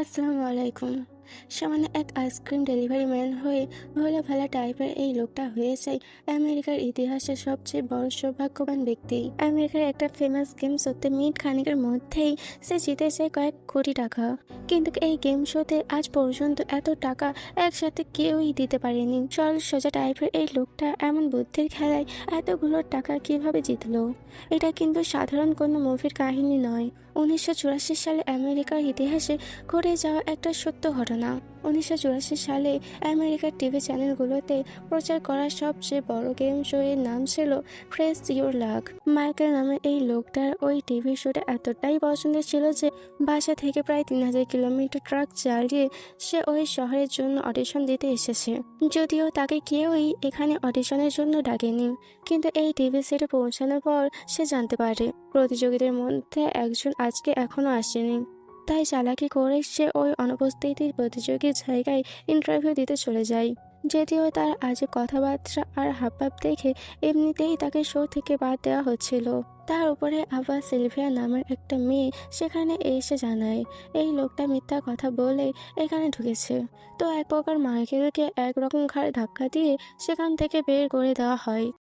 আসসালামু আলাইকুম। সামান্য এক আইসক্রিম ডেলিভারি ম্যান হয়ে ভোলাভালা টাইপের এই লোকটা হয়ে যায় আমেরিকার ইতিহাসের সবচেয়ে বড় সৌভাগ্যবান ব্যক্তি। আমেরিকার একটা ফেমাস গেম শোতে মিনিট খানিকের মধ্যেই সে জিতে যায় কয়েক কোটি টাকা। কিন্তু এই গেম শোতে আজ পর্যন্ত এত টাকা একসাথে কেউই দিতে পারেনি। সরল সোজা টাইপের এই লোকটা এমন বুদ্ধির খেলায় এতগুলো টাকা কিভাবে জিতলো? এটা কিন্তু সাধারণ কোনো মুভির কাহিনী নয়। 1984 সালে আমেরিকার ইতিহাসে ঘটে যাওয়া একটা সত্য ঘটনা। 1984 সালে আমেরিকার টিভি চ্যানেলগুলোতে প্রচার করা সবচেয়ে বড় গেম শো এর নাম ছিল প্রেস ইউর লাক। মাইকেল নামের এই লোকটার ওই টিভি শোটা এতটাই পছন্দের ছিল যে বাসা থেকে প্রায় 3000 কিলোমিটার ট্রাক চালিয়ে সে ওই শহরের জন্য অডিশন দিতে এসেছে। যদিও তাকে কেউই এখানে অডিশনের জন্য ডাকেনি, কিন্তু এই টিভি সেটে পৌঁছানোর পর সে জানতে পারে প্রতিযোগীদের মধ্যে একজন আজকে এখনো আসেনি। তাই চালাকি করে সে ওই অনুপস্থিত প্রতিযোগীর জায়গায় ইন্টারভিউ দিতে চলে যায়। যদিও তার আজে কথাবার্তা আর হাবভাব দেখে এমনিতেই তাকে শো থেকে বাদ দেওয়া হচ্ছিল। তার উপরে আবার সিলভিয়া নামের একটা মেয়ে সেখানে এসে জানায় এই লোকটা মিথ্যা কথা বলে এখানে ঢুকেছে। তো এক প্রকার মাইকেলকে একরকম ঘাড়ে ধাক্কা দিয়ে সেখান থেকে বের করে দেওয়া হয়।